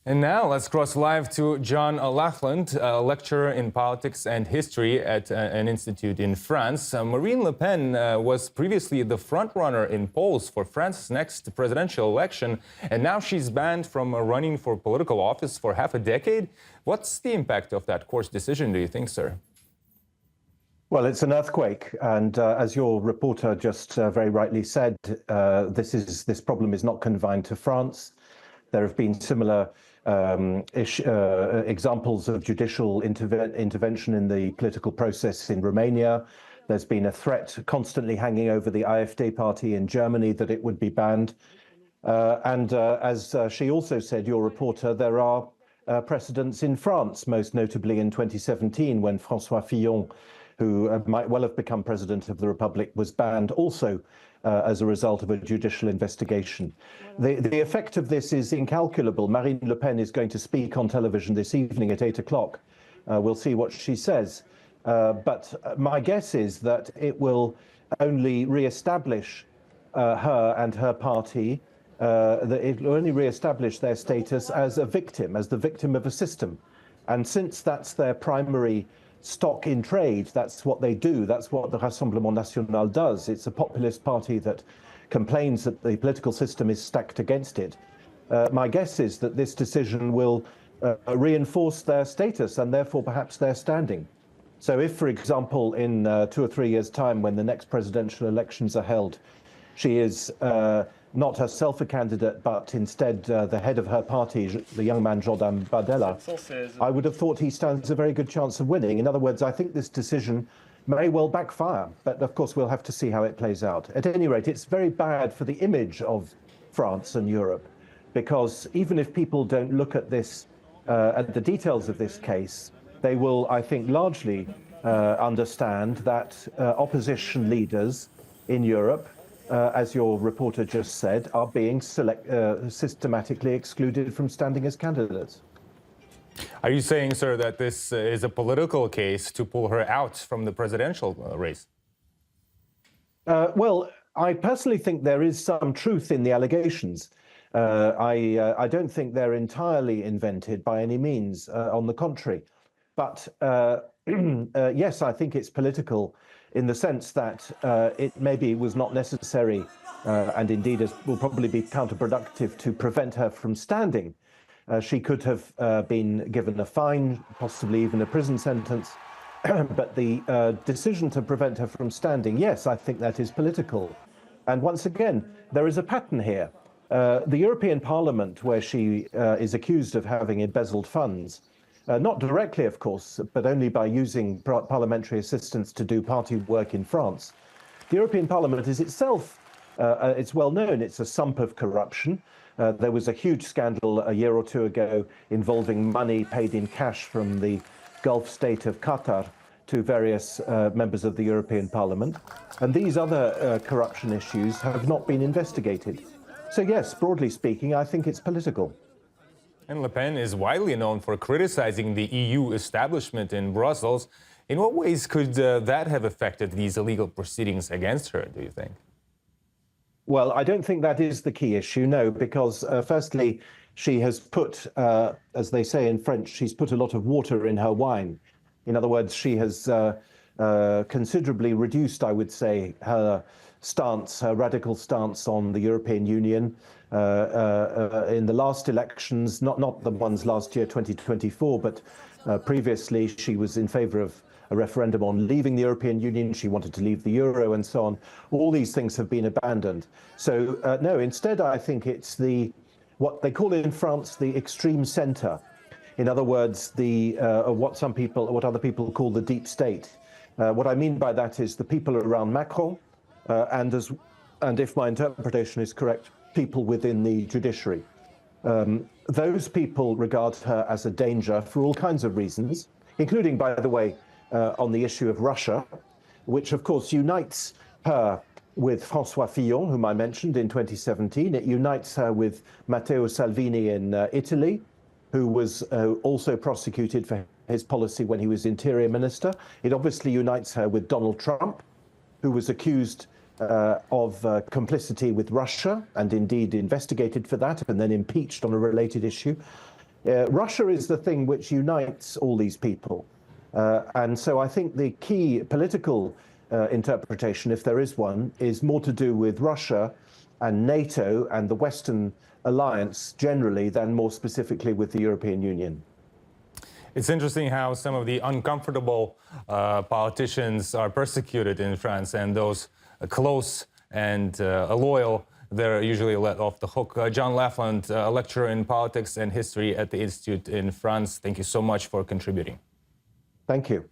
And now let's cross live to John Laughland, a lecturer in politics and history at an institute in France. Marine Le Pen was previously the frontrunner in polls for France's next presidential election, and now she's banned from running for political office for half a decade. What's the impact of that course decision, do you think, sir? Well, it's an earthquake, and as your reporter just very rightly said, this problem is not confined to France. There have been similar examples of judicial intervention in the political process in Romania. There's been a threat constantly hanging over the AfD party in Germany that it would be banned. As she also said, your reporter, there are precedents in France, most notably in 2017 when François Fillon, who might well have become president of the Republic, was banned also as a result of a judicial investigation. The effect of this is incalculable. Marine Le Pen is going to speak on television this evening at 8 o'clock. We'll see what she says. But my guess is that it will only re-establish her and her party, that it will only re-establish their status as a victim, as the victim of a system. And since that's their primary stock in trade, that's what they do, that's what the Rassemblement National does. It's a populist party that complains that the political system is stacked against it. My guess is that this decision will reinforce their status and therefore perhaps their standing. So if, for example, in 2 or 3 years' time, when the next presidential elections are held, she is not herself a candidate, but instead the head of her party, the young man Jordan Bardella, I would have thought he stands a very good chance of winning. In other words, I think this decision may well backfire, but of course we'll have to see how it plays out. At any rate, it's very bad for the image of France and Europe, because even if people don't look at this, at the details of this case, they will, I think, largely understand that opposition leaders in Europe, as your reporter just said, are being systematically excluded from standing as candidates. Are you saying, sir, that this is a political case to pull her out from the presidential race? Well, I personally think there is some truth in the allegations. I don't think they're entirely invented by any means, on the contrary. But yes, I think it's political in the sense that it maybe was not necessary and indeed will probably be counterproductive to prevent her from standing. She could have been given a fine, possibly even a prison sentence. But the decision to prevent her from standing, yes, I think that is political. And once again, there is a pattern here. The European Parliament, where she is accused of having embezzled funds, not directly, of course, but only by using parliamentary assistants to do party work in France. The European Parliament is itself, it's well known, it's a sump of corruption. There was a huge scandal a year or two ago involving money paid in cash from the Gulf state of Qatar to various members of the European Parliament. And these other corruption issues have not been investigated. So yes, broadly speaking, I think it's political. And Le Pen is widely known for criticizing the EU establishment in Brussels. In what ways could that have affected these illegal proceedings against her, do you think? Well, I don't think that is the key issue, no, because firstly, she has put, as they say in French, she's put a lot of water in her wine. In other words, she has considerably reduced, I would say, her stance, her radical stance on the European Union. In the last elections, not the ones last year, 2024, but previously she was in favor of a referendum on leaving the European Union. She wanted to leave the euro and so on. All these things have been abandoned. So no, instead I think it's what they call in France the extreme center. In other words, what other people call the deep state. What I mean by that is the people around Macron, and if my interpretation is correct, people within the judiciary. Those people regard her as a danger for all kinds of reasons, including, by the way, on the issue of Russia, which of course unites her with François Fillon, whom I mentioned in 2017. It unites her with Matteo Salvini in Italy, who was also prosecuted for his policy when he was interior minister. It obviously unites her with Donald Trump, who was accused of complicity with Russia and indeed investigated for that and then impeached on a related issue. Russia is the thing which unites all these people. And so I think the key political interpretation, if there is one, is more to do with Russia and NATO and the Western alliance generally than more specifically with the European Union. It's interesting how some of the uncomfortable politicians are persecuted in France, and those close and loyal, they're usually let off the hook. John Laughland, a lecturer in politics and history at the Institute in France, thank you so much for contributing. Thank you.